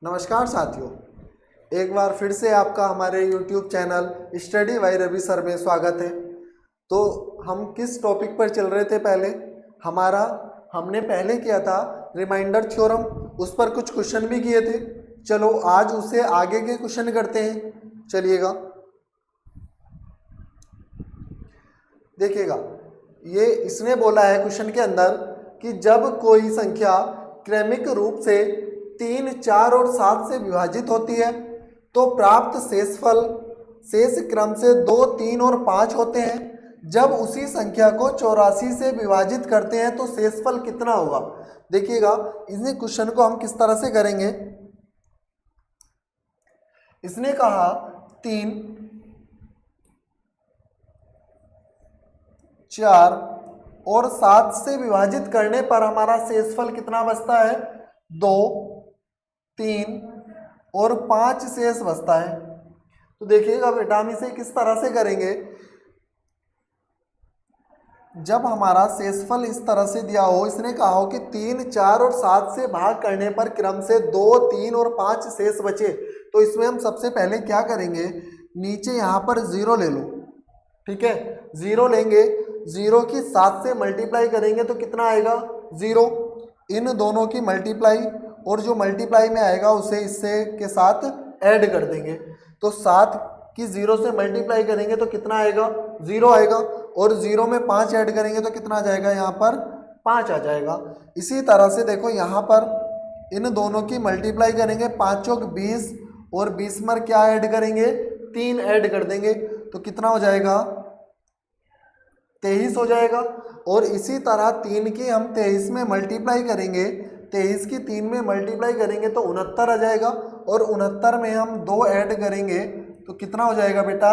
नमस्कार साथियों, एक बार फिर से आपका हमारे YouTube channel study by Ravi sir में स्वागत है। तो हम किस टॉपिक पर चल रहे थे हमने पहले किया था रिमाइंडर थ्योरम, उस पर कुछ क्वेश्चन भी किए थे। चलो आज उससे आगे के क्वेश्चन करते हैं। चलिएगा देखिएगा, ये इसने बोला है क्वेश्चन के अंदर कि जब कोई संख्या क्रमिक रूप से 3, 4 और 7 से विभाजित होती है तो प्राप्त शेषफल शेष क्रम से 2, 3 और 5 होते हैं। जब उसी संख्या को 84 से विभाजित करते हैं तो शेषफल कितना होगा। देखिएगा, इसने क्वेश्चन को हम किस तरह से करेंगे। इसने कहा 3, 4 और 7 से विभाजित करने पर हमारा शेषफल कितना बचता है, 2, 3 और 5 शेष बचता है। तो देखिएगा बेटा, हम इसे किस तरह से करेंगे। जब हमारा शेषफल इस तरह से दिया हो, इसने कहा हो कि 3, 4 और 7 से भाग करने पर क्रम से 2, 3 और 5 शेष बचे, तो इसमें हम सबसे पहले क्या करेंगे, नीचे यहाँ पर 0 ले लो। ठीक है, 0 लेंगे, 0 की 7 से मल्टीप्लाई करेंगे तो कितना आएगा, 0। इन दोनों की मल्टीप्लाई, और जो मल्टीप्लाई में आएगा उसे इससे के साथ ऐड कर देंगे। तो 7 की 0 से मल्टीप्लाई करेंगे तो कितना आएगा, 0 आएगा, और 0 में 5 ऐड करेंगे तो कितना आ जाएगा, यहाँ पर 5 आ जाएगा। इसी तरह से देखो, यहाँ पर इन दोनों की मल्टीप्लाई करेंगे, 5 चौक 20 और 20 में क्या ऐड करेंगे, 3 ऐड कर देंगे तो कितना हो जाएगा, 23 हो जाएगा। और इसी तरह 3 की हम 23 में मल्टीप्लाई करेंगे, 23 की 3 में मल्टीप्लाई करेंगे तो 69 आ जाएगा, और 69 में हम 2 ऐड करेंगे तो कितना हो जाएगा बेटा,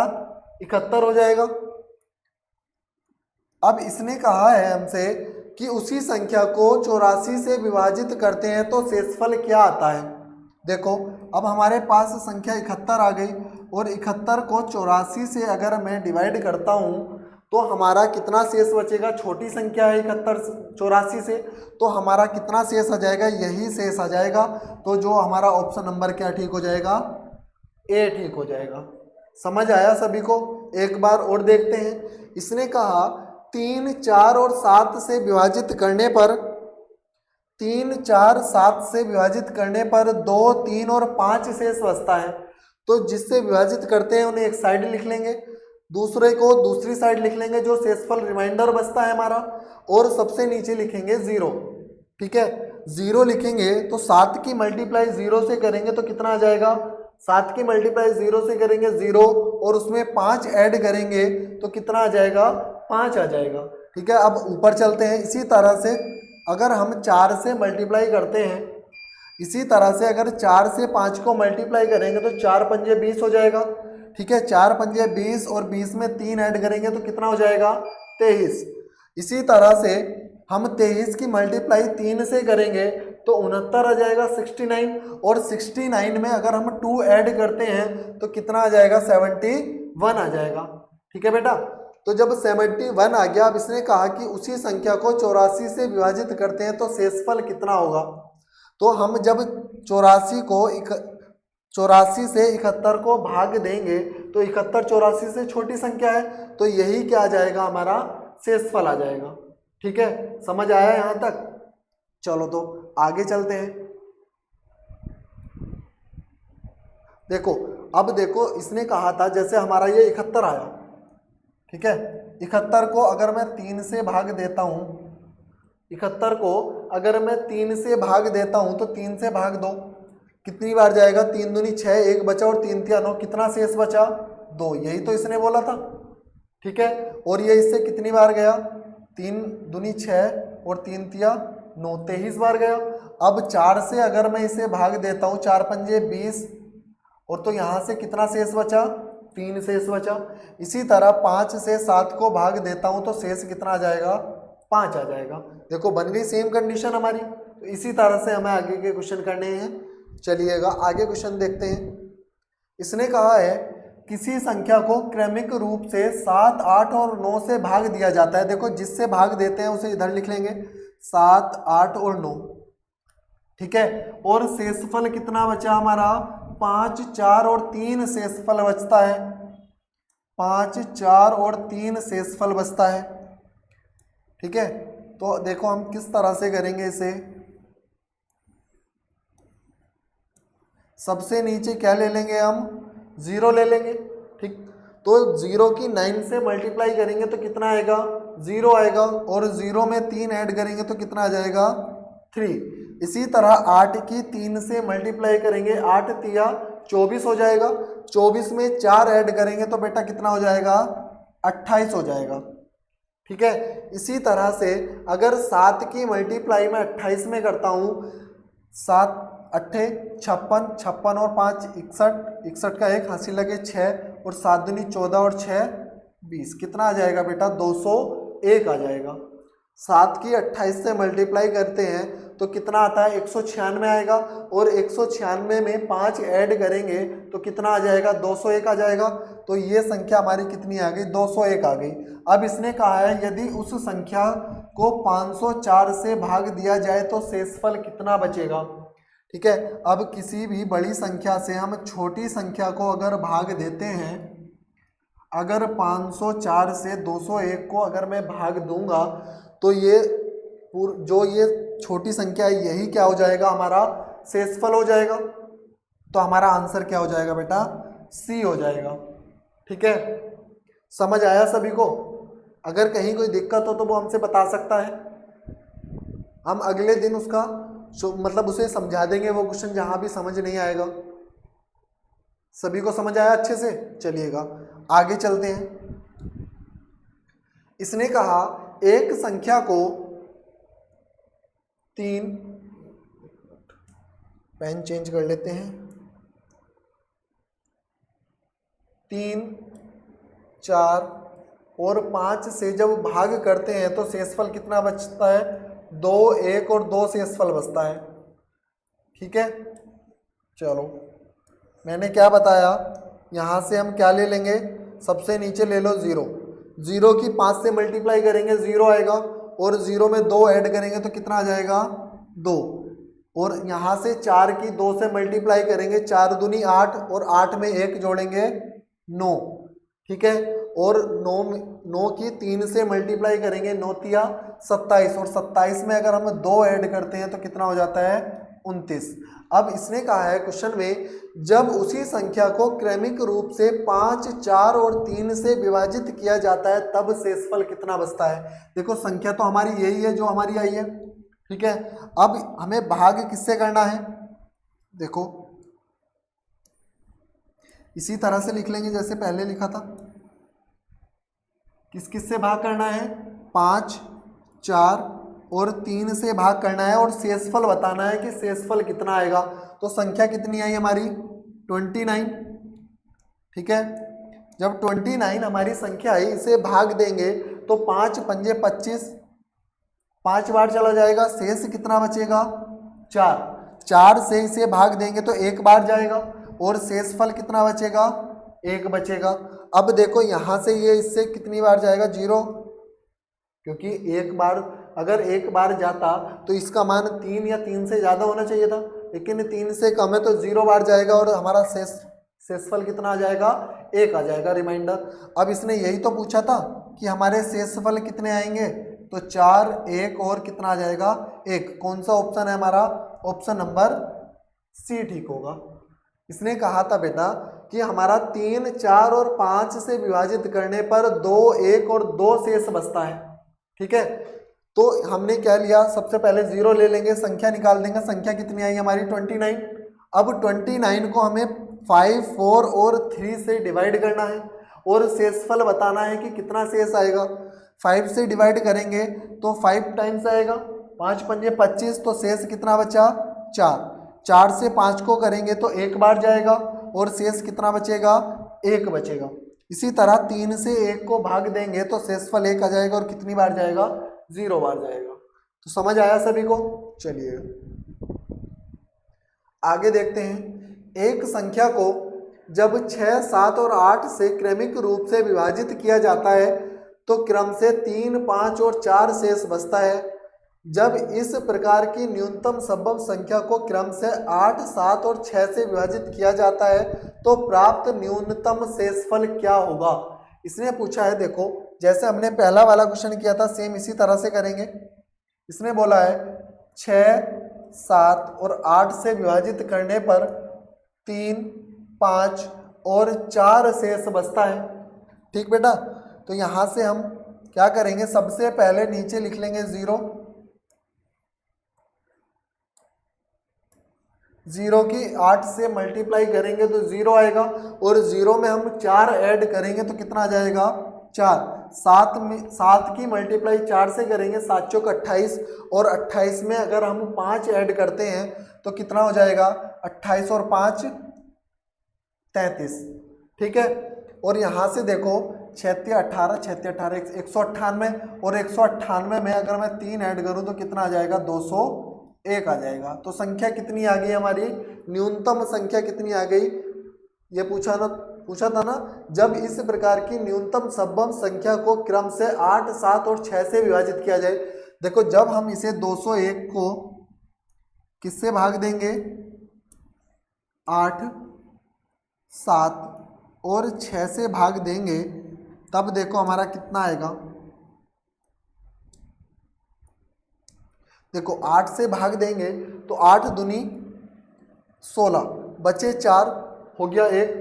71 हो जाएगा। अब इसने कहा है हमसे कि उसी संख्या को 84 से विभाजित करते हैं तो शेषफल क्या आता है। देखो, अब हमारे पास संख्या 71 आ गई, और 71 को 84 से अगर मैं डिवाइड करता हूँ तो हमारा कितना शेष बचेगा, छोटी संख्या है 71 84 से, तो हमारा कितना शेष आ जाएगा, यही शेष आ जाएगा। तो जो हमारा ऑप्शन नंबर क्या ठीक हो जाएगा, ए ठीक हो जाएगा। समझ आया सभी को। एक बार और देखते हैं। इसने कहा 3, 4 और 7 से विभाजित करने पर 3, 4, 7 से विभाजित करने पर 2, 3 और 5 शेष बचता है। तो जिससे विभाजित करते हैं उन्हें एक साइड लिख लेंगे, दूसरे को दूसरी साइड लिख लेंगे, जो शेषफल रिमाइंडर बचता है हमारा, और सबसे नीचे लिखेंगे 0। ठीक है, 0 लिखेंगे तो 7 की मल्टीप्लाई 0 से करेंगे तो कितना आ जाएगा, 7 की मल्टीप्लाई 0 से करेंगे 0, और उसमें 5 ऐड करेंगे तो कितना आ जाएगा, 5 आ जाएगा। ठीक है, अब ऊपर चलते हैं। इसी तरह से अगर हम 4 से मल्टीप्लाई करते हैं, इसी तरह से अगर 4 से 5 को मल्टीप्लाई करेंगे तो 4 पंजे 20 हो जाएगा। ठीक है, 4 पंजे 20 और 20 में 3 ऐड करेंगे तो कितना हो जाएगा, 23। इसी तरह से हम 23 की मल्टीप्लाई 3 से करेंगे तो 69 आ जाएगा, 69, और 69 में अगर हम 2 ऐड करते हैं तो कितना आ जाएगा, 71 आ जाएगा। ठीक है बेटा, तो जब 71 आ गया, अब इसने कहा कि उसी संख्या को 84 से विभाजित करते हैं तो शेषफल कितना होगा। तो हम जब 84 से 71 को भाग देंगे तो 71 84 से छोटी संख्या है, तो यही क्या आ जाएगा, हमारा शेषफल आ जाएगा। ठीक है, समझ आया यहाँ तक। चलो तो आगे चलते हैं। देखो, अब देखो, इसने कहा था जैसे हमारा ये 71 आया। ठीक है, 71 को अगर मैं 3 से भाग देता हूँ, 71 को अगर मैं 3 से भाग देता हूँ तो 3 से भाग दो, कितनी बार जाएगा, 3 दूनी 6, 1 बचा और 3 तिया 9, कितना शेष बचा, 2। यही तो इसने बोला था। ठीक है, और ये इससे कितनी बार गया, 3 दूनी 6 और 3 तिया 9, 23 बार गया। अब 4 से अगर मैं इसे भाग देता हूँ, 4 पंजे 20, और तो यहाँ से कितना शेष बचा, 3 शेष बचा। इसी तरह 5 से 7 को भाग देता हूँ तो शेष कितना आ जाएगा, 5 आ जाएगा। देखो, बन गई सेम कंडीशन हमारी। तो इसी तरह से हमें आगे के क्वेश्चन करने हैं। चलिएगा आगे क्वेश्चन देखते हैं। इसने कहा है किसी संख्या को क्रमिक रूप से 7, 8 और 9 से भाग दिया जाता है। देखो, जिससे भाग देते हैं उसे इधर लिख लेंगे, 7, 8 और 9। ठीक है। और शेषफल कितना बचा हमारा, 5, 4 और 3 शेषफल बचता है, 5, 4 और 3 शेषफल बचता है। ठीक है, तो देखो हम किस तरह से करेंगे इसे। सबसे नीचे क्या ले लेंगे हम, 0 ले लेंगे। ठीक, तो 0 की 9 से मल्टीप्लाई करेंगे तो कितना आएगा, 0 आएगा। और 0 में 3 ऐड करेंगे तो कितना आ जाएगा, 3। इसी तरह 8 की 3 से मल्टीप्लाई करेंगे, 8 तिया 24 हो जाएगा। 24 में 4 ऐड करेंगे तो बेटा कितना हो जाएगा, 28 हो जाएगा। ठीक है, इसी तरह से अगर 7 की मल्टीप्लाई मैं 28 में करता हूँ, 7 अट्ठे 56, 56 और 5 61, 61 का 1 हासिल लगे 6 और 7 दूनी 14 और 6 20, कितना आ जाएगा बेटा, 201 आ जाएगा। 7 की 28 से मल्टीप्लाई करते हैं तो कितना आता है, 196 आएगा। और 196 में 5 ऐड करेंगे तो कितना आ जाएगा, 201 आ जाएगा। तो ये संख्या हमारी कितनी आ गई, 201 आ गई। अब इसने कहा है यदि उस संख्या को 504 से भाग दिया जाए तो शेषफल कितना बचेगा। ठीक है, अब किसी भी बड़ी संख्या से हम छोटी संख्या को अगर भाग देते हैं, अगर 504 से 201 को अगर मैं भाग दूंगा तो ये जो ये छोटी संख्या है यही क्या हो जाएगा, हमारा शेषफल हो जाएगा। तो हमारा आंसर क्या हो जाएगा बेटा, सी हो जाएगा। ठीक है, समझ आया सभी को। अगर कहीं कोई दिक्कत हो तो वो हमसे बता सकता है, हम अगले दिन उसका मतलब उसे समझा देंगे वो क्वेश्चन जहां भी समझ नहीं आएगा। सभी को समझ आया अच्छे से, चलिएगा आगे चलते हैं। इसने कहा एक संख्या को 3, पेन चेंज कर लेते हैं, 3, 4 और 5 से जब भाग करते हैं तो शेषफल कितना बचता है, 2, 1 और 2 शेषफल बचता है। ठीक है, चलो मैंने क्या बताया, यहाँ से हम क्या ले लेंगे, सबसे नीचे ले लो 0, 0 की 5 से मल्टीप्लाई करेंगे 0 आएगा। और 0 में 2 ऐड करेंगे तो कितना आ जाएगा, 2। और यहाँ से 4 की 2 से मल्टीप्लाई करेंगे, 4 दूनी 8 और 8 में 1 जोड़ेंगे 9। ठीक है, और 9 की 3 से मल्टीप्लाई करेंगे, 9 तिया 27 और 27 में अगर हम 2 ऐड करते हैं तो कितना हो जाता है, 29। अब इसने कहा है क्वेश्चन में जब उसी संख्या को क्रमिक रूप से 5, 4 और 3 से विभाजित किया जाता है तब शेषफल कितना बचता है। देखो संख्या तो हमारी यही है जो हमारी आई है। ठीक है, अब हमें भाग किससे करना है, देखो इसी तरह से लिख लेंगे जैसे पहले लिखा था। किस किस से भाग करना है, 5, 4 और 3 से भाग करना है और शेषफल बताना है कि शेषफल कितना आएगा। तो संख्या कितनी आई हमारी, 29। ठीक है, जब 29 हमारी संख्या आई, इसे भाग देंगे तो 5 पंजे 25, 5 बार चला जाएगा, शेष कितना बचेगा, 4। 4 से इसे भाग देंगे तो 1 बार जाएगा और शेषफल कितना बचेगा, 1 बचेगा। अब देखो यहाँ से ये इससे कितनी बार जाएगा, 0, क्योंकि 1 बार अगर 1 बार जाता तो इसका मान 3 या 3 से ज़्यादा होना चाहिए था, लेकिन 3 से कम है तो 0 बार जाएगा और हमारा शेषफल कितना आ जाएगा, 1 आ जाएगा रिमाइंडर। अब इसने यही तो पूछा था कि हमारे शेषफल कितने आएंगे, तो 4, 1 और कितना आ जाएगा, 1। कौन सा ऑप्शन है हमारा, ऑप्शन नंबर सी ठीक होगा। इसने कहा था बेटा कि हमारा 3, 4 और 5 से विभाजित करने पर 2, 1 और 2 शेष बचता है। ठीक है, तो हमने क्या लिया, सबसे पहले 0 ले लेंगे, संख्या निकाल देंगे, संख्या कितनी आई हमारी, 29। अब 29 को हमें 5, 4 और 3 से डिवाइड करना है और शेषफल बताना है कि कितना शेष आएगा। 5 से डिवाइड करेंगे तो 5 टाइम्स आएगा, 5 पंजे 25, तो शेष कितना बचा, 4। 4 से 5 को करेंगे तो 1 बार जाएगा और शेष कितना बचेगा, 1 बचेगा। इसी तरह 3 से 1 को भाग देंगे तो शेषफल 1 आ जाएगा और कितनी बार जाएगा, 0 बार जाएगा। तो समझ आया सभी को, चलिए आगे देखते हैं। एक संख्या को जब 6, 7 और 8 से क्रमिक रूप से विभाजित किया जाता है तो क्रम से 3, 5 और 4 शेष बचता है। जब इस प्रकार की न्यूनतम संभव संख्या को क्रम से 8, 7 और 6 से विभाजित किया जाता है तो प्राप्त न्यूनतम शेषफल क्या होगा। इसने पूछा है, देखो जैसे हमने पहला वाला क्वेश्चन किया था सेम इसी तरह से करेंगे। इसने बोला है 6, 7 और 8 से विभाजित करने पर 3, 5 और 4 शेष बचता है। ठीक बेटा, तो यहाँ से हम क्या करेंगे, सबसे पहले नीचे लिख लेंगे 0, 0 की 8 से मल्टीप्लाई करेंगे तो 0 आएगा, और 0 में हम 4 ऐड करेंगे तो कितना आ जाएगा 4। 7 की मल्टीप्लाई 4 से करेंगे, 7 चौक 28, और 28 में अगर हम 5 ऐड करते हैं तो कितना हो जाएगा 28 और 5 33। ठीक है, और यहाँ से देखो 36 18 36 18 198, और 198 में अगर मैं 3 ऐड करूँ तो कितना आ जाएगा 201 आ जाएगा। तो संख्या कितनी आ गई हमारी, न्यूनतम संख्या कितनी आ गई, ये पूछा था ना। जब इस प्रकार की न्यूनतम संभव संख्या को क्रम से 8, 7 और 6 से विभाजित किया जाए, देखो जब हम इसे 201 को किससे भाग देंगे, 8, 7 और 6 से भाग देंगे, तब देखो हमारा कितना आएगा, देखो 8 से भाग देंगे तो 8 दूनी 16, बचे 4, हो गया 1,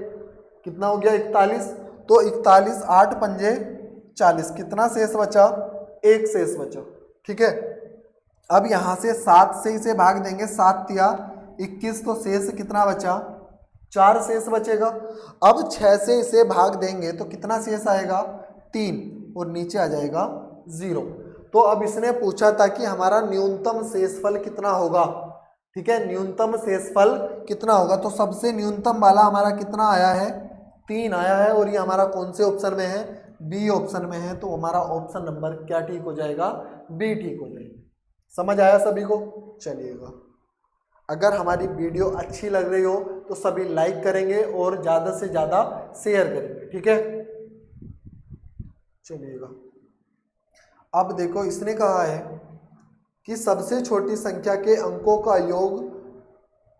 कितना हो गया 41, तो 41, 8 पंजे 40, कितना शेष बचा, 1 शेष बचा। ठीक है, अब यहाँ से 7 से इसे भाग देंगे, 7 तिया 21, तो शेष कितना बचा, 4 शेष बचेगा। अब 6 से इसे भाग देंगे तो कितना शेष आएगा, 3, और नीचे आ जाएगा 0। तो अब इसने पूछा था कि हमारा न्यूनतम शेषफल कितना होगा। ठीक है, न्यूनतम शेषफल कितना होगा, तो सबसे न्यूनतम वाला हमारा कितना आया है, 3 आया है, और ये हमारा कौन से ऑप्शन में है, बी ऑप्शन में है। तो हमारा ऑप्शन नंबर क्या ठीक हो जाएगा, बी ठीक हो जाएगा। समझ आया सभी को, चलिएगा। अगर हमारी वीडियो अच्छी लग रही हो तो सभी लाइक करेंगे और ज़्यादा से ज़्यादा शेयर करेंगे। ठीक है, चलिएगा। अब देखो इसने कहा है कि सबसे छोटी संख्या के अंकों का योग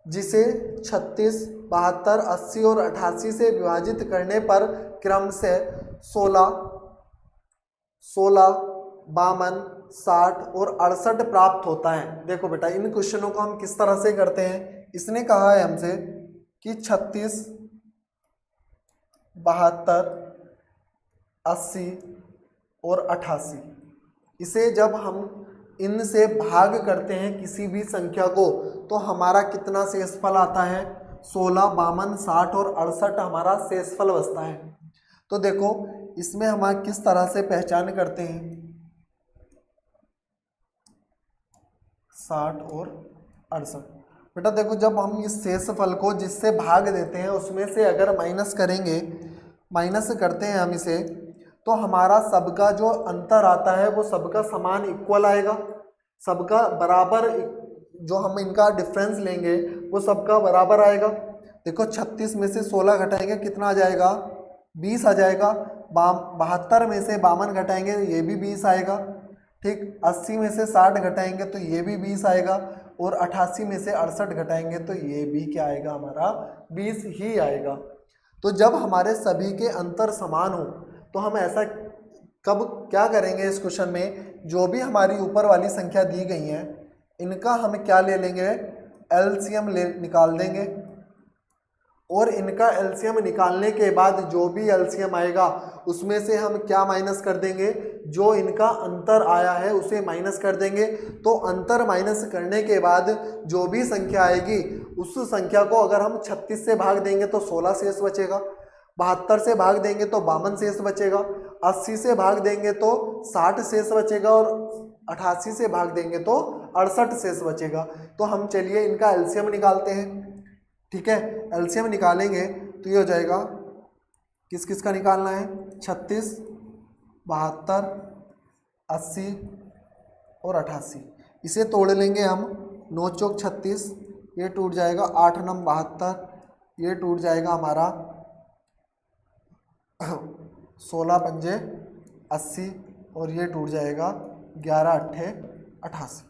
जिसे 36, 72, 80 और 88 से विभाजित करने पर क्रम से 16, 52, 60 और 68 प्राप्त होता है। देखो बेटा इन क्वेश्चनों को हम किस तरह से करते हैं, इसने कहा है हमसे कि 36, 72, 80 और 88, इसे जब हम इनसे भाग करते हैं किसी भी संख्या को तो हमारा कितना शेषफल आता है, 16, 52, 60 और 68 हमारा शेषफल बचता है। तो देखो इसमें हम किस तरह से पहचान करते हैं, 60 और 68। बेटा देखो जब हम इस शेषफल को जिससे भाग देते हैं उसमें से अगर माइनस करेंगे, माइनस करते हैं हम इसे, तो हमारा सबका जो अंतर आता है वो सबका समान इक्वल आएगा, सबका बराबर, जो हम इनका डिफरेंस लेंगे वो सबका बराबर आएगा। देखो 36 में से 16 घटाएंगे कितना आ जाएगा, 20 आ जाएगा। 72 में से 52 घटाएंगे ये भी 20 आएगा। ठीक, 80 में से 60 घटाएंगे तो ये भी 20 आएगा, और 88 में से 68 घटाएंगे तो ये भी क्या आएगा, हमारा 20 ही आएगा। तो जब हमारे सभी के अंतर समान हो तो हम ऐसा कब क्या करेंगे, इस क्वेश्चन में जो भी हमारी ऊपर वाली संख्या दी गई है इनका हम क्या ले लेंगे, एलसीएम निकाल देंगे, और इनका एलसीएम निकालने के बाद जो भी एलसीएम आएगा उसमें से हम क्या माइनस कर देंगे, जो इनका अंतर आया है उसे माइनस कर देंगे। तो अंतर माइनस करने के बाद जो भी संख्या आएगी उस संख्या को अगर हम 36 से भाग देंगे तो 16 शेष बचेगा, 72 से भाग देंगे तो 52 शेष बचेगा, 80 से भाग देंगे तो 60 शेष बचेगा, और 88 से भाग देंगे तो 68 शेष बचेगा। तो हम चलिए इनका एलसीएम निकालते हैं। ठीक है, एलसीएम निकालेंगे तो ये हो जाएगा, किस किस का निकालना है, 36, 72, 80 और 88। इसे तोड़ लेंगे हम, 9 चौक 36, ये टूट जाएगा, 8 नम 72, ये टूट जाएगा हमारा 16 पंजे 80, और ये टूट जाएगा 11 अट्ठे 88।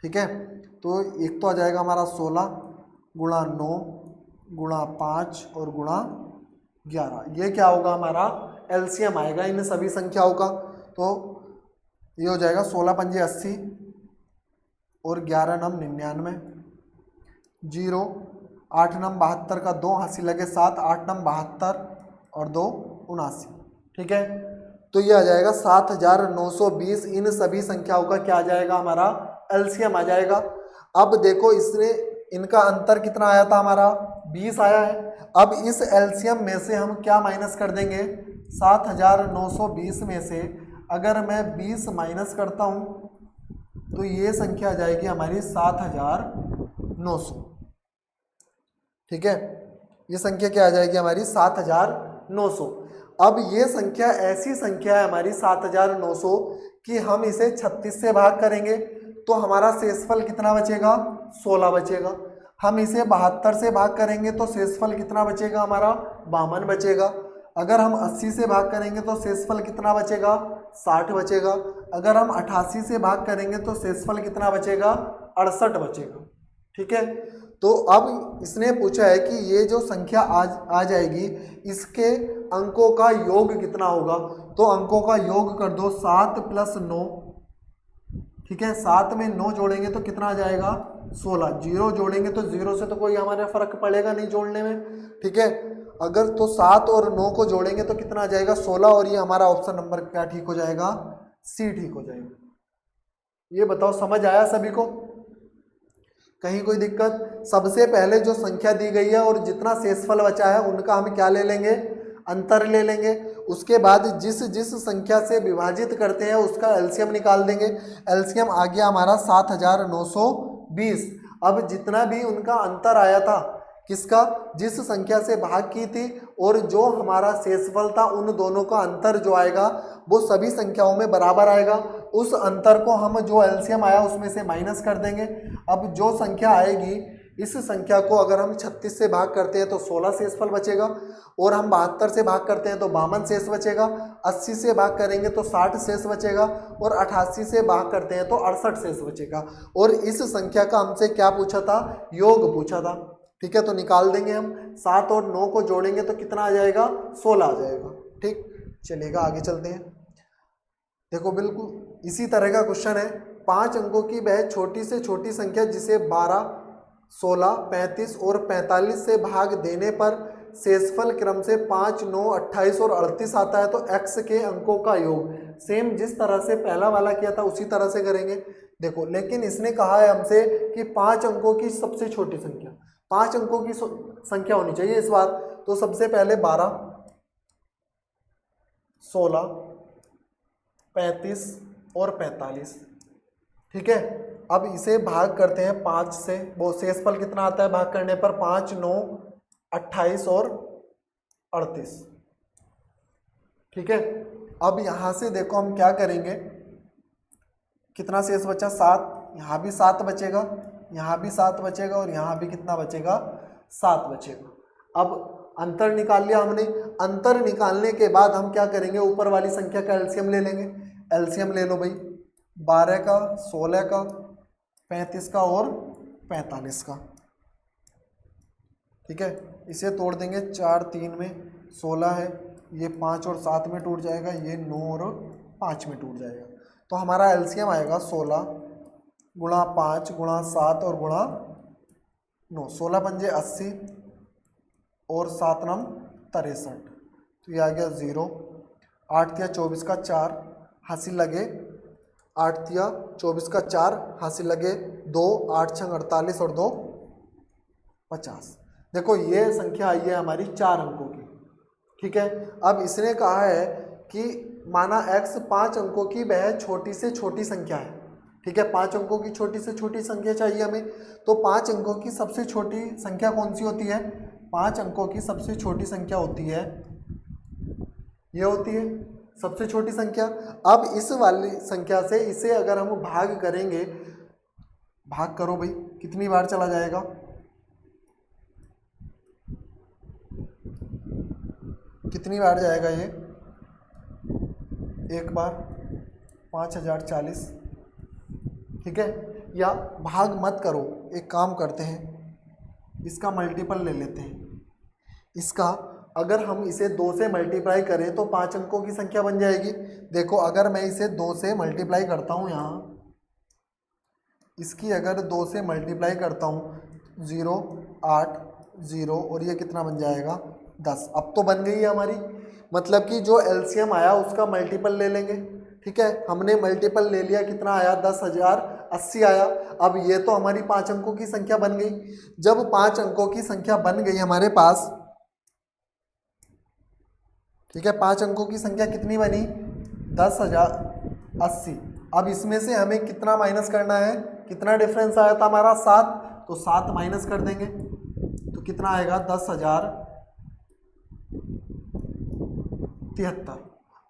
ठीक है, तो एक तो आ जाएगा हमारा 16 गुणा 9 गुणा 5 और गुणा 11। ये क्या होगा, हमारा एलसीएम आएगा इन सभी संख्याओं का। तो ये हो जाएगा 16 पंजे 80 और 11 नम 99, 0 8 नम 72 का 2 हासिल लगे 7, 8 नम 72 और 2 79। ठीक है, तो ये आ जाएगा 7920। इन सभी संख्याओं का क्या आ जाएगा, हमारा एलसीएम आ जाएगा। अब देखो इसने इनका अंतर कितना आया था, हमारा 20 आया है। अब इस एलसीएम में से हम क्या माइनस कर देंगे, 7920 में से अगर मैं 20 माइनस करता हूँ तो ये संख्या आ जाएगी हमारी 7900। ठीक है, ये संख्या क्या आ जाएगी हमारी 7900। अब ये संख्या ऐसी संख्या है हमारी 7900 कि हम इसे 36 से भाग करेंगे तो हमारा शेषफल कितना बचेगा, 16 बचेगा। हम इसे 72 से भाग करेंगे तो शेषफल कितना बचेगा, हमारा 52 बचेगा। अगर हम 80 से भाग करेंगे तो शेषफल कितना बचेगा, 60 बचेगा। अगर हम 88 से भाग करेंगे तो शेषफल कितना बचेगा, 68 बचेगा। ठीक है, तो अब इसने पूछा है कि ये जो संख्या आ जाएगी इसके अंकों का योग कितना होगा। तो अंकों का योग कर दो, 7 + 9। ठीक है, 7 में 9 जोड़ेंगे तो कितना आ जाएगा, 16। 0 जोड़ेंगे तो 0 से तो कोई हमारे फर्क पड़ेगा नहीं जोड़ने में। ठीक है, अगर तो 7 और 9 को जोड़ेंगे तो कितना आ जाएगा, 16। और ये हमारा ऑप्शन नंबर क्या ठीक हो जाएगा, सी ठीक हो जाएगा। ये बताओ समझ आया सभी को, कहीं कोई दिक्कत। सबसे पहले जो संख्या दी गई है और जितना शेषफल बचा है उनका हम क्या ले लेंगे, अंतर ले लेंगे। उसके बाद जिस जिस संख्या से विभाजित करते हैं उसका एलसीएम निकाल देंगे। एलसीएम आ गया हमारा 7920। अब जितना भी उनका अंतर आया था, किसका, जिस संख्या से भाग की थी और जो हमारा शेषफल था, उन दोनों का अंतर जो आएगा वो सभी संख्याओं में बराबर आएगा। उस अंतर को हम जो एलसीएम आया उसमें से माइनस कर देंगे। अब जो संख्या आएगी, इस संख्या को अगर हम 36 से भाग करते हैं तो 16 शेषफल बचेगा, और हम 72 से भाग करते हैं तो 52 शेष बचेगा, 80 से भाग करेंगे तो 60 शेष बचेगा, और 88 से भाग करते हैं तो 68 शेष बचेगा। और इस संख्या का हमसे क्या पूछा था, योग पूछा था। ठीक है, तो निकाल देंगे हम। 7 और 9 को जोड़ेंगे तो कितना आ जाएगा, 16 आ जाएगा। ठीक, चलिएगा आगे चलते हैं। देखो बिल्कुल इसी तरह का क्वेश्चन है। 5 अंकों की वह छोटी से छोटी संख्या जिसे 12, 16, 35 और 45 से भाग देने पर शेषफल क्रम से 5, 9, 28 और 38 आता है, तो x के अंकों का योग। सेम जिस तरह से पहला वाला किया था उसी तरह से करेंगे। देखो लेकिन इसने कहा है हमसे कि 5 अंकों की सबसे छोटी संख्या, 5 अंकों की संख्या होनी चाहिए इस बार। तो सबसे पहले 12, 16, 35 और 45। ठीक है, अब इसे भाग करते हैं 5 से। वो शेषफल कितना आता है भाग करने पर, 5, 9, 28 और 38। ठीक है, अब यहाँ से देखो हम क्या करेंगे, कितना शेष बचा, 7। यहाँ भी 7 बचेगा, यहाँ भी 7 बचेगा, और यहाँ भी कितना बचेगा, 7 बचेगा। अब अंतर निकाल लिया हमने। अंतर निकालने के बाद हम क्या करेंगे, ऊपर वाली संख्या का एलसीएम ले लेंगे। एलसीएम ले लो भाई, 12 का, 16 का, 35 का और 45 का। ठीक है, इसे तोड़ देंगे, 4 3 में 16 है, ये 5 और 7 में टूट जाएगा, ये 9 और 5 में टूट जाएगा। तो हमारा एलसीएम आएगा 16 गुणा 5 गुणा 7 और गुणा 9। 16 पंजे 80 और 7 नम 63, तो ये आ गया 0। 8 तिया 24 का 4 हासिल लगे, 8 तिया 24 का 4 हासिल लगे 2, 8 छंग 48 और 2 50। देखो ये संख्या आई है हमारी 4 अंकों की। ठीक है, अब इसने कहा है कि माना x 5 अंकों की वह छोटी से छोटी संख्या है। ठीक है, 5 अंकों की छोटी से छोटी संख्या चाहिए हमें। तो 5 अंकों की सबसे छोटी संख्या कौन सी होती है, 5 अंकों की सबसे छोटी संख्या होती है, ये होती है सबसे छोटी संख्या। अब इस वाली संख्या से इसे अगर हम भाग करेंगे, भाग करो भाई, कितनी बार चला जाएगा, कितनी बार जाएगा ये, एक बार, 5040। ठीक है, या भाग मत करो, एक काम करते हैं, इसका मल्टीपल ले लेते हैं। इसका अगर हम इसे 2 से मल्टीप्लाई करें तो 5 अंकों की संख्या बन जाएगी। देखो अगर मैं इसे 2 से मल्टीप्लाई करता हूँ, यहाँ इसकी अगर 2 से मल्टीप्लाई करता हूँ, 0 8 0 और ये कितना बन जाएगा 10। अब तो बन गई है हमारी, मतलब कि जो एलसीएम आया उसका मल्टीपल ले लेंगे। ठीक है, हमने मल्टीपल ले लिया, कितना आया 10,080 आया। अब ये तो हमारी 5 अंकों की संख्या बन गई। जब 5 अंकों की संख्या बन गई हमारे पास, ठीक है, 5 अंकों की संख्या कितनी बनी 10,080। अब इसमें से हमें कितना माइनस करना है, कितना डिफरेंस आया था हमारा 7, तो 7 माइनस कर देंगे तो कितना आएगा 10,073।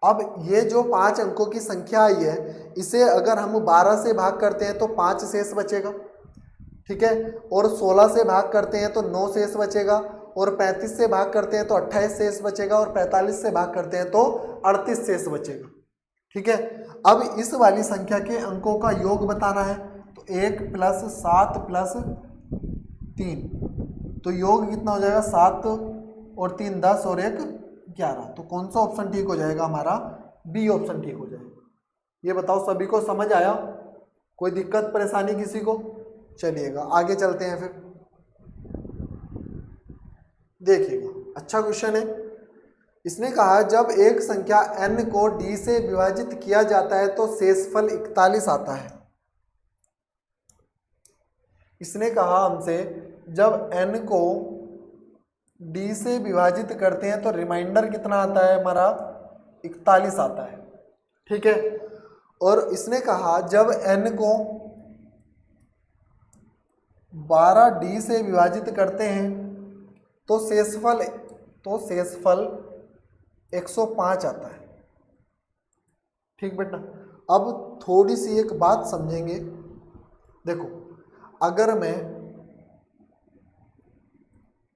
अब ये जो 5 अंकों की संख्या आई है, इसे अगर हम 12 से भाग करते हैं तो 5 शेष बचेगा। ठीक है, और 16 से भाग करते हैं तो 9 शेष बचेगा, और 35 से भाग करते हैं तो 28 शेष बचेगा, और 45 से भाग करते हैं तो 38 शेष बचेगा। ठीक है, अब इस वाली संख्या के अंकों का योग बताना है, तो 1 + 7 + 3, तो योग कितना हो जाएगा 7 और 3 10 और 1 11। तो कौन सा ऑप्शन ठीक हो जाएगा हमारा, बी ऑप्शन ठीक हो जाएगा। ये बताओ सभी को समझ आया, कोई दिक्कत परेशानी किसी को? चलिएगा आगे चलते हैं फिर। देखिएगा अच्छा क्वेश्चन है। इसने कहा जब एक संख्या n को d से विभाजित किया जाता है तो शेषफल 41 आता है। इसने कहा हमसे जब n को d से विभाजित करते हैं तो रिमाइंडर कितना आता है हमारा 41 आता है। ठीक है, और इसने कहा जब n को 12d से विभाजित करते हैं तो शेषफल 105 आता है। ठीक बेटा, अब थोड़ी सी एक बात समझेंगे। देखो अगर मैं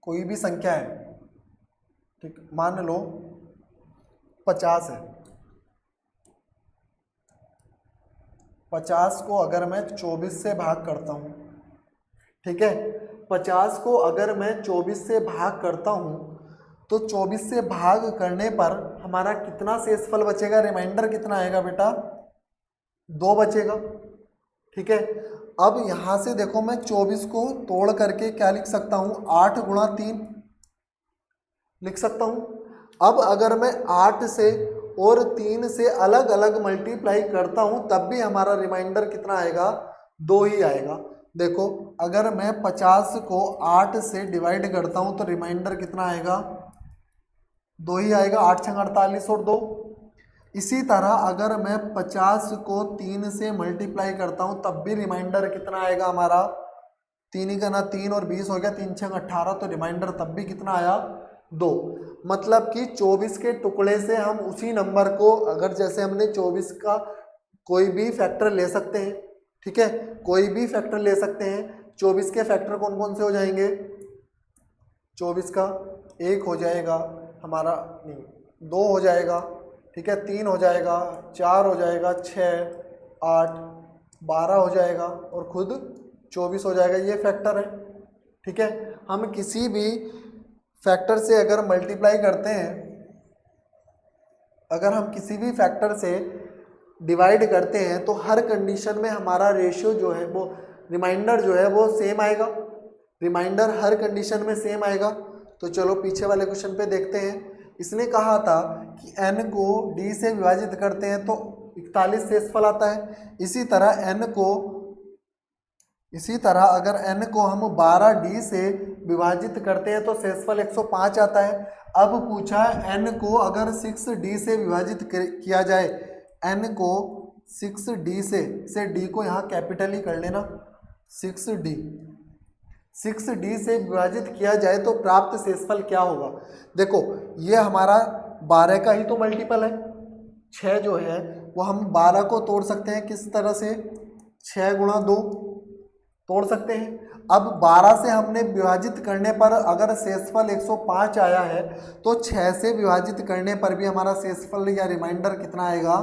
कोई भी संख्या है, ठीक, मान लो 50 है, 50 को अगर मैं 24 से भाग करता हूँ, ठीक है, 50 को अगर मैं 24 से भाग करता हूँ तो 24 से भाग करने पर हमारा कितना शेषफल बचेगा, रिमाइंडर कितना आएगा बेटा 2 बचेगा। ठीक है, अब यहाँ से देखो मैं 24 को तोड़ करके क्या लिख सकता हूँ, 8 × 3 लिख सकता हूँ। अब अगर मैं 8 से और 3 से अलग अलग मल्टीप्लाई करता हूँ तब भी हमारा रिमाइंडर कितना आएगा, 2 ही आएगा। देखो अगर मैं 50 को 8 से डिवाइड करता हूँ तो रिमाइंडर कितना आएगा, 2 ही आएगा, 8 × 48 और 2। इसी तरह अगर मैं 50 को 3 से मल्टीप्लाई करता हूँ तब भी रिमाइंडर कितना आएगा हमारा, 3 ही करना 3 और 20 हो गया, 3 × 6 = 18, तो रिमाइंडर तब भी कितना आया 2। मतलब कि 24 के टुकड़े से हम उसी नंबर को, अगर जैसे हमने 24 का कोई भी फैक्टर ले सकते हैं, ठीक है, कोई भी फैक्टर ले सकते हैं। 24 के फैक्टर कौन कौन से हो जाएंगे, 24 का 1 हो जाएगा हमारा, नहीं 2 हो जाएगा, ठीक है, 3 हो जाएगा, 4 हो जाएगा, 6 8 12 हो जाएगा और खुद 24 हो जाएगा। ये फैक्टर है। ठीक है, हम किसी भी फैक्टर से अगर मल्टीप्लाई करते हैं, अगर हम किसी भी फैक्टर से डिवाइड करते हैं तो हर कंडीशन में हमारा रेशियो जो है वो, रिमाइंडर जो है वो सेम आएगा, रिमाइंडर हर कंडीशन में सेम आएगा। तो चलो पीछे वाले क्वेश्चन पे देखते हैं। इसने कहा था कि n को d से विभाजित करते हैं तो 41 शेषफल आता है। इसी तरह अगर n को हम 12d से विभाजित करते हैं तो शेषफल 105 आता है। अब पूछा है n को अगर 6d से विभाजित किया जाए, n को 6d से d को यहाँ कैपिटल ही कर लेना, 6d से विभाजित किया जाए तो प्राप्त शेषफल क्या होगा। देखो ये हमारा 12 का ही तो मल्टीपल है, 6 जो है वो हम 12 को तोड़ सकते हैं किस तरह से, 6 × 2 तोड़ सकते हैं। अब 12 से हमने विभाजित करने पर अगर शेषफल 105 आया है तो 6 से विभाजित करने पर भी हमारा शेषफल या रिमाइंडर कितना आएगा,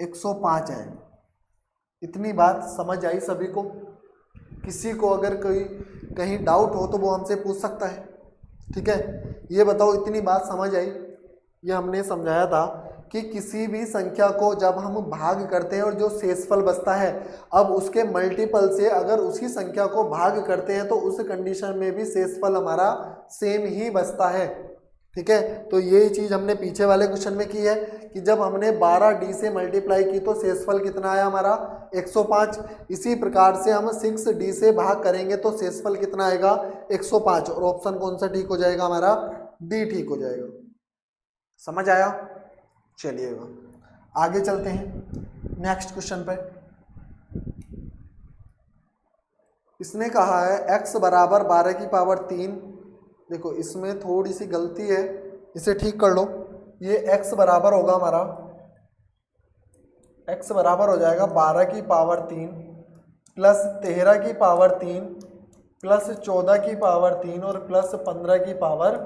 105 आएगा। इतनी बात समझ आई सभी को? किसी को अगर कोई कहीं डाउट हो तो वो हमसे पूछ सकता है। ठीक है, ये बताओ इतनी बात समझ आई? ये हमने समझाया था कि किसी भी संख्या को जब हम भाग करते हैं और जो शेषफल बचता है, अब उसके मल्टीपल से अगर उसी संख्या को भाग करते हैं तो उस कंडीशन में भी शेषफल हमारा सेम ही बचता है। ठीक है, तो ये चीज़ हमने पीछे वाले क्वेश्चन में की है कि जब हमने 12D से मल्टीप्लाई की तो शेषफल कितना आया हमारा 105। इसी प्रकार से हम 6D से भाग करेंगे तो शेषफल कितना आएगा 105। और ऑप्शन कौन सा ठीक हो जाएगा हमारा? डी ठीक हो जाएगा। समझ आया? चलिएगा आगे चलते हैं नेक्स्ट क्वेश्चन पे। इसने कहा है x बराबर 12 की पावर 3। देखो इसमें थोड़ी सी गलती है, इसे ठीक कर लो। ये x बराबर होगा हमारा, x बराबर हो जाएगा 12 की पावर 3 प्लस 13 की पावर 3 प्लस 14 की पावर 3 और प्लस 15 की पावर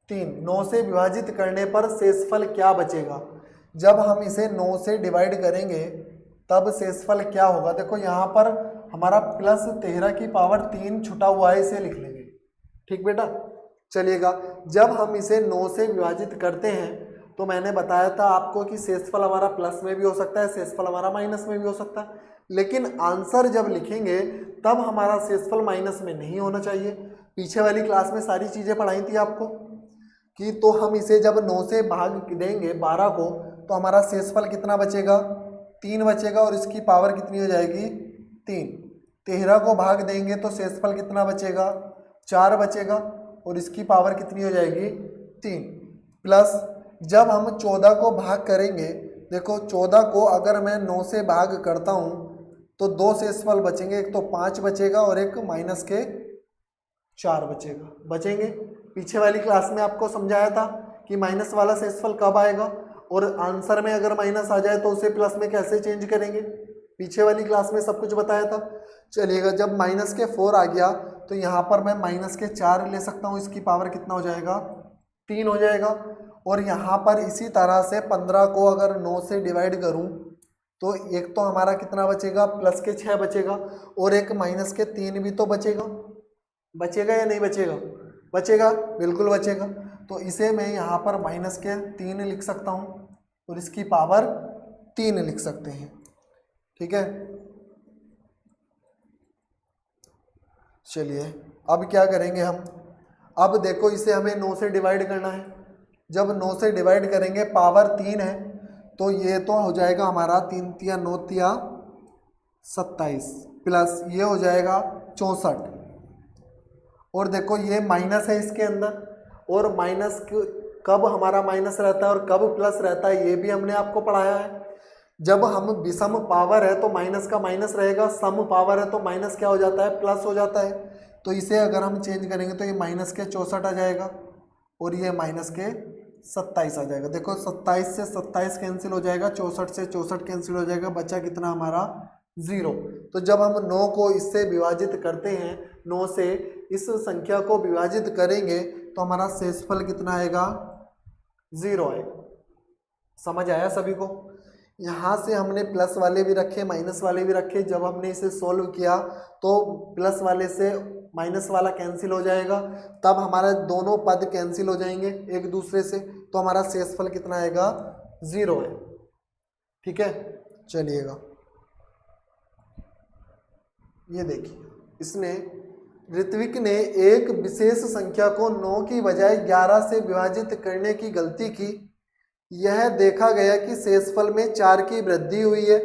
3। 9 से विभाजित करने पर शेषफल क्या बचेगा? जब हम इसे 9 से डिवाइड करेंगे तब शेषफल क्या होगा? देखो यहाँ पर हमारा प्लस 13 की पावर 3 छुटा हुआ है, इसे लिख लेंगे। ठीक बेटा, चलिएगा। जब हम इसे 9 से विभाजित करते हैं तो मैंने बताया था आपको कि शेषफल हमारा प्लस में भी हो सकता है, शेषफल हमारा माइनस में भी हो सकता है, लेकिन आंसर जब लिखेंगे तब हमारा शेषफल माइनस में नहीं होना चाहिए। पीछे वाली क्लास में सारी चीज़ें पढ़ाई थी आपको कि तो हम इसे जब 9 से भाग देंगे 12 को तो हमारा शेषफल कितना बचेगा? 3 बचेगा और इसकी पावर कितनी हो जाएगी? 3। 13 को भाग देंगे तो शेषफल कितना बचेगा? 4 बचेगा और इसकी पावर कितनी हो जाएगी? 3। प्लस जब हम 14 को भाग करेंगे, देखो 14 को अगर मैं 9 से भाग करता हूँ तो 2 शेषफल बचेंगे, एक तो 5 बचेगा और एक माइनस के 4 बचेंगे। पीछे वाली क्लास में आपको समझाया था कि माइनस वाला शेषफल कब आएगा और आंसर में अगर माइनस आ जाए तो उसे प्लस में कैसे चेंज करेंगे, पीछे वाली क्लास में सब कुछ बताया था। चलिएगा, जब माइनस के 4 आ गया तो यहाँ पर मैं माइनस के 4 ले सकता हूँ, इसकी पावर कितना हो जाएगा? 3 हो जाएगा। और यहाँ पर इसी तरह से 15 को अगर 9 से डिवाइड करूँ तो एक तो हमारा कितना बचेगा? प्लस के 6 बचेगा और एक माइनस के 3 भी तो बचेगा। बचेगा या नहीं बचेगा? बचेगा, बिल्कुल बचेगा। तो इसे मैं यहाँ पर माइनस के 3 लिख सकता हूँ और इसकी पावर 3 लिख सकते हैं। ठीक है, चलिए अब क्या करेंगे हम? अब देखो इसे हमें 9 से डिवाइड करना है। जब 9 से डिवाइड करेंगे पावर 3 है तो ये तो हो जाएगा हमारा 3 तिया 9 तिया 27 प्लस ये हो जाएगा 64। और देखो ये माइनस है इसके अंदर, और माइनस कब हमारा माइनस रहता है और कब प्लस रहता है ये भी हमने आपको पढ़ाया है। जब हम विषम पावर है तो माइनस का माइनस रहेगा, सम पावर है तो माइनस क्या हो जाता है? प्लस हो जाता है। तो इसे अगर हम चेंज करेंगे तो ये माइनस के 64 आ जाएगा और ये माइनस के 27 आ जाएगा। देखो 27 से 27 कैंसिल हो जाएगा, 64 से 64 कैंसिल हो जाएगा, बचा कितना हमारा? 0। तो जब हम 9 को इससे विभाजित करते हैं, 9 से इस संख्या को विभाजित करेंगे तो हमारा शेषफल कितना आएगा? 0 आएगा। समझ आया सभी को? यहाँ से हमने प्लस वाले भी रखे, माइनस वाले भी रखे। जब हमने इसे सोल्व किया तो प्लस वाले से माइनस वाला कैंसिल हो जाएगा, तब हमारा दोनों पद कैंसिल हो जाएंगे एक दूसरे से, तो हमारा शेषफल कितना आएगा? 0 है। ठीक है, चलिएगा ये देखिए, इसने ऋत्विक ने एक विशेष संख्या को 9 की बजाय 11 से विभाजित करने की गलती की। यह देखा गया कि शेषफल में 4 की वृद्धि हुई है।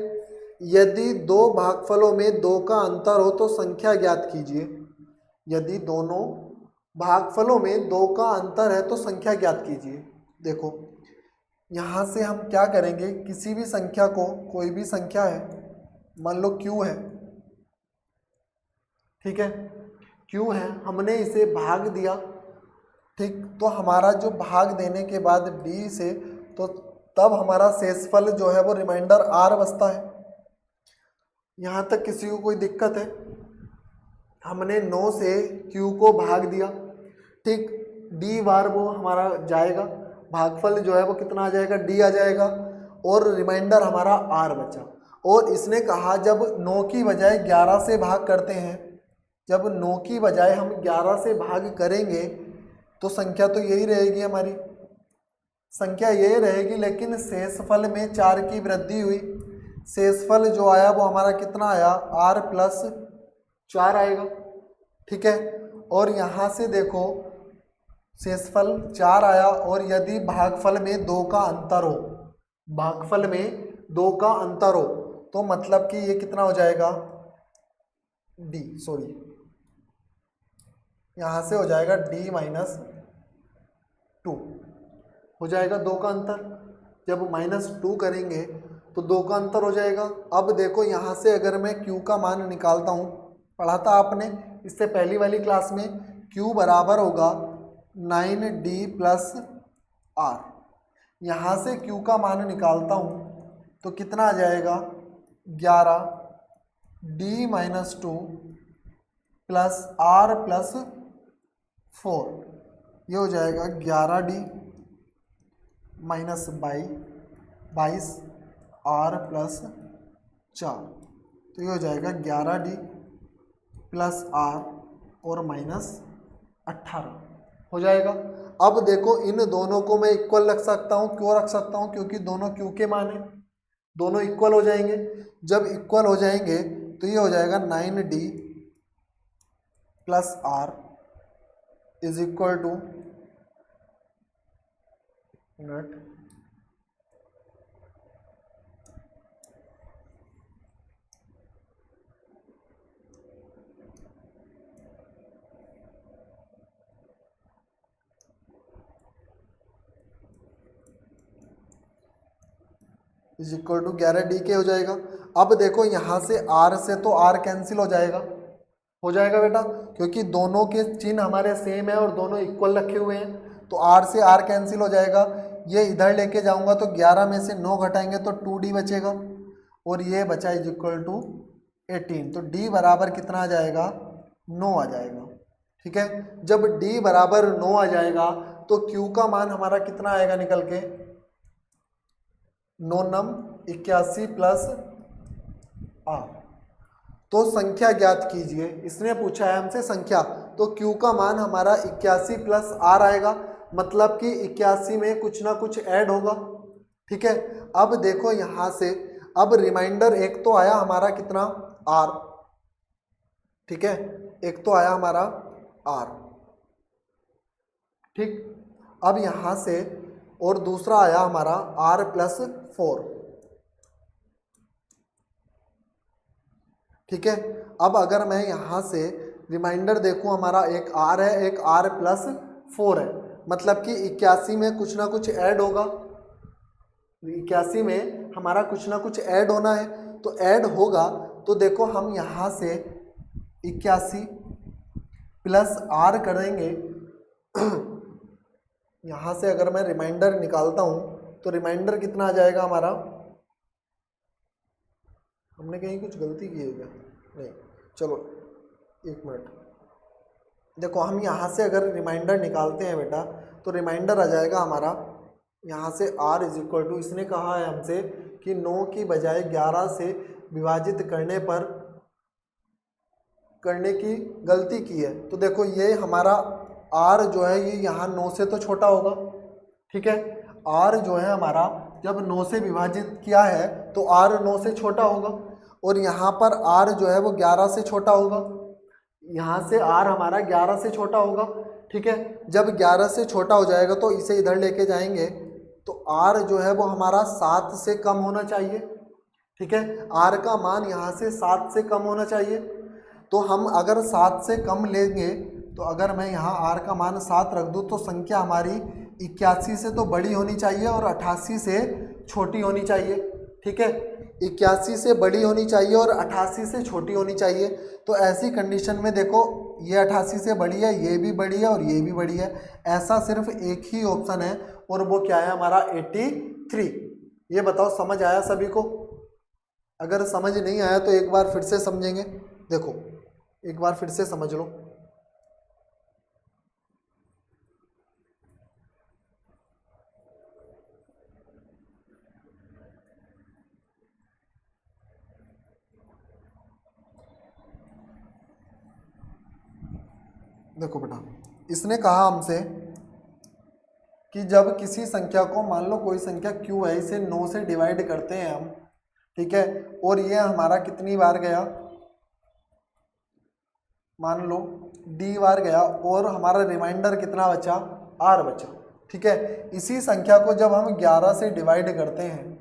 यदि दो भागफलों में 2 का अंतर हो तो संख्या ज्ञात कीजिए। यदि दोनों भागफलों में 2 का अंतर है तो संख्या ज्ञात कीजिए। देखो यहाँ से हम क्या करेंगे, किसी भी संख्या को, कोई भी संख्या है, मान लो q है, ठीक है, q है, हमने इसे भाग दिया, ठीक, तो हमारा जो भाग देने के बाद d से, तो तब हमारा शेषफल जो है वो रिमाइंडर r बचता है। यहाँ तक किसी को कोई दिक्कत है? हमने 9 से q को भाग दिया, ठीक, d बार वो हमारा जाएगा, भागफल जो है वो कितना आ जाएगा? d आ जाएगा और रिमाइंडर हमारा r बचा। और इसने कहा जब 9 की बजाय 11 से भाग करते हैं, जब 9 की बजाय हम 11 से भाग करेंगे तो संख्या तो यही रहेगी हमारी, संख्या यही रहेगी, लेकिन शेषफल में 4 की वृद्धि हुई। शेषफल जो आया वो हमारा कितना आया, r प्लस 4 आएगा। ठीक है, और यहाँ से देखो शेषफल 4 आया, और यदि भागफल में 2 का अंतर हो, भागफल में 2 का अंतर हो तो मतलब कि ये कितना हो जाएगा, d, सॉरी यहाँ से हो जाएगा d माइनस 2 हो जाएगा, 2 का अंतर। जब -2 करेंगे तो 2 का अंतर हो जाएगा। अब देखो यहाँ से अगर मैं q का मान निकालता हूँ, पढ़ा था आपने इससे पहली वाली क्लास में, q बराबर होगा 9d प्लस r। यहाँ से q का मान निकालता हूँ तो कितना आ जाएगा, 11d minus 2 plus r plus 4, ये हो जाएगा 11d माइनस 22 r प्लस 4, तो ये हो जाएगा 11d प्लस r और माइनस 18 हो जाएगा। अब देखो इन दोनों को मैं इक्वल रख सकता हूँ, क्यों रख सकता हूँ, क्योंकि दोनों q के मान है, दोनों इक्वल हो जाएंगे। जब इक्वल हो जाएंगे तो ये हो जाएगा 9d plus r is equal to is equal to 11d के हो जाएगा। अब देखो यहाँ से r से तो r कैंसिल हो जाएगा बेटा, क्योंकि दोनों के चिन्ह हमारे सेम है और दोनों इक्वल रखे हुए हैं, तो r से r कैंसिल हो जाएगा। ये इधर लेके जाऊंगा तो 11 में से 9 घटाएंगे तो 2d बचेगा, और ये बचा इज इक्वल टू 18, तो d बराबर कितना आ जाएगा, 9 आ जाएगा। ठीक है, जब d बराबर 9 आ जाएगा तो q का मान हमारा कितना आएगा निकल के, 9 नम 81 प्लस r। तो संख्या ज्ञात कीजिए, इसने पूछा है हमसे संख्या, तो q का मान हमारा 81 प्लस r आएगा, मतलब कि 81 में कुछ ना कुछ ऐड होगा। ठीक है, अब देखो यहाँ से, अब रिमाइंडर एक तो आया हमारा कितना, r। ठीक है, एक तो आया हमारा r। ठीक, अब यहाँ से और दूसरा आया हमारा r प्लस 4। ठीक है, अब अगर मैं यहाँ से रिमाइंडर देखूँ, हमारा एक r है, एक r प्लस 4 है, मतलब कि 81 में कुछ ना कुछ ऐड होगा, 81 में हमारा कुछ ना कुछ ऐड होना है, तो ऐड होगा। तो देखो हम यहाँ से 81 प्लस r करेंगे यहाँ से अगर मैं रिमाइंडर निकालता हूँ तो रिमाइंडर कितना आ जाएगा हमारा, हमने कहीं कुछ गलती की है क्या, नहीं, चलो एक मिनट, देखो हम यहाँ से अगर रिमाइंडर निकालते हैं बेटा तो रिमाइंडर आ जाएगा हमारा यहाँ से r इज इक्वल टू, इसने कहा है हमसे कि 9 की बजाय 11 से विभाजित करने की गलती की है, तो देखो ये हमारा r जो है ये यहाँ 9 से तो छोटा होगा। ठीक है, r जो है हमारा जब 9 से विभाजित किया है तो r 9 से छोटा होगा, और यहाँ पर r जो है वो 11 से छोटा होगा, यहाँ से r हमारा 11 से छोटा होगा। ठीक है, जब 11 से छोटा हो जाएगा तो इसे इधर लेके जाएंगे तो r जो है वो हमारा 7 से कम होना चाहिए। ठीक है, r का मान यहाँ से 7 से कम होना चाहिए, तो हम अगर 7 से कम लेंगे तो अगर मैं यहाँ r का मान 7 रख दूँ तो संख्या हमारी 81 से तो बड़ी होनी चाहिए और 88 से छोटी होनी चाहिए। ठीक है, 81 से बड़ी होनी चाहिए और 88 से छोटी होनी चाहिए। तो ऐसी कंडीशन में देखो ये 88 से बड़ी है, ये भी बड़ी है और ये भी बड़ी है, ऐसा सिर्फ एक ही ऑप्शन है और वो क्या है हमारा 83। ये बताओ समझ आया सभी को? अगर समझ नहीं आया तो एक बार फिर से समझेंगे, देखो एक बार फिर से समझ लो। देखो बेटा, इसने कहा हमसे कि जब किसी संख्या को, मान लो कोई संख्या q है, इसे 9 से डिवाइड करते हैं हम, ठीक है, और ये हमारा कितनी बार गया, मान लो d बार गया, और हमारा रिमाइंडर कितना बचा, r बचा, ठीक है। इसी संख्या को जब हम 11 से डिवाइड करते हैं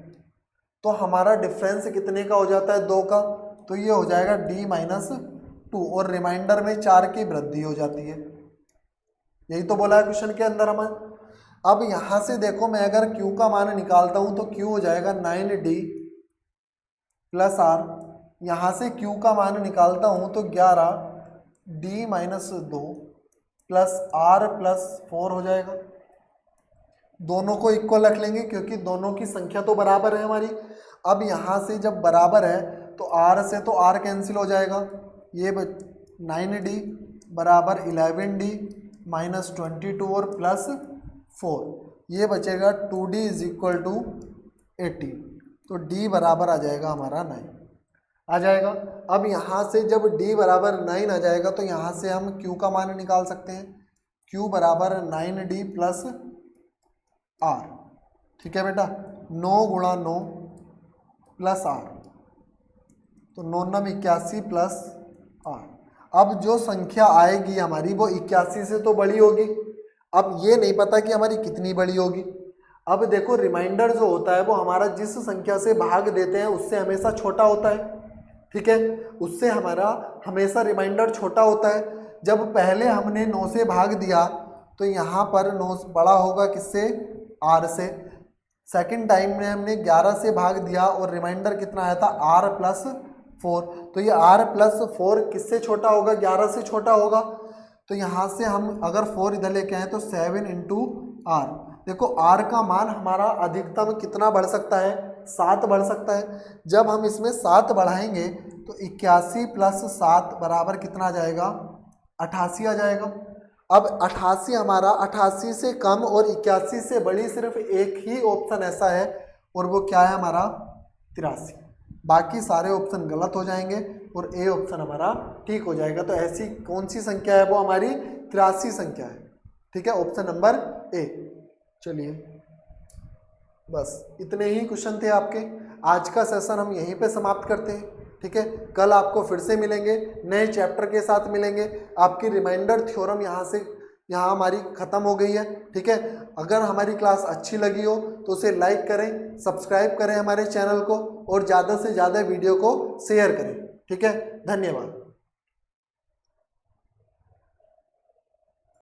तो हमारा डिफरेंस कितने का हो जाता है, 2 का, तो ये हो जाएगा d-2, और रिमाइंडर में 4 की वृद्धि हो जाती है। यही तो बोला है क्वेश्चन के अंदर हमें। अब यहाँ से देखो, मैं अगर q का मान निकालता हूँ तो q हो जाएगा 9d प्लस r, यहाँ से q का मान निकालता हूँ तो 11d-2 प्लस r प्लस 4 हो जाएगा। दोनों को इक्वल रख लेंगे क्योंकि दोनों की संख्या तो बराबर है हमारी। अब यहाँ से जब बराबर है तो r से तो r कैंसिल हो जाएगा, ये 9d बराबर 11d माइनस 22 और प्लस 4, ये बचेगा 2d इज इक्वल टू 18, तो d बराबर आ जाएगा हमारा 9 आ जाएगा। अब यहाँ से जब d बराबर 9 आ जाएगा तो यहाँ से हम q का मान निकाल सकते हैं, q बराबर 9d प्लस r, ठीक है बेटा, 9 गुणा 9 प्लस r, तो 9 9 81 प्लस r। अब जो संख्या आएगी हमारी वो 81 से तो बड़ी होगी। अब ये नहीं पता कि हमारी कितनी बड़ी होगी। अब देखो, रिमाइंडर जो होता है वो हमारा जिस संख्या से भाग देते हैं उससे हमेशा छोटा होता है, ठीक है, उससे हमारा हमेशा रिमाइंडर छोटा होता है। जब पहले हमने 9 से भाग दिया तो यहाँ पर 9 बड़ा होगा किससे, r से। सेकंड टाइम में हमने 11 से भाग दिया और रिमाइंडर कितना आया था, r प्लस 4, तो ये r प्लस 4 किससे छोटा होगा, 11 से छोटा होगा। तो यहाँ से हम अगर 4 इधर लेके आए तो 7 इंटू r, देखो r का मान हमारा अधिकतम कितना बढ़ सकता है, 7 बढ़ सकता है। जब हम इसमें 7 बढ़ाएंगे तो 81 प्लस 7 बराबर कितना आ जाएगा, 88 आ जाएगा। अब 88 हमारा 88 से कम और 81 से बड़ी सिर्फ एक ही ऑप्शन ऐसा है, और वो क्या है हमारा, 83। बाकी सारे ऑप्शन गलत हो जाएंगे और ए ऑप्शन हमारा ठीक हो जाएगा। तो ऐसी कौन सी संख्या है, वो हमारी 83 संख्या है, ठीक है, ऑप्शन नंबर ए। चलिए, बस इतने ही क्वेश्चन थे आपके। आज का सेशन हम यहीं पे समाप्त करते हैं, ठीक है। कल आपको फिर से मिलेंगे, नए चैप्टर के साथ मिलेंगे। आपकी रिमाइंडर थ्योरम यहाँ हमारी ख़त्म हो गई है, ठीक है। अगर हमारी क्लास अच्छी लगी हो तो उसे लाइक करें, सब्सक्राइब करें हमारे चैनल को, और ज़्यादा से ज़्यादा वीडियो को शेयर करें, ठीक है। धन्यवाद।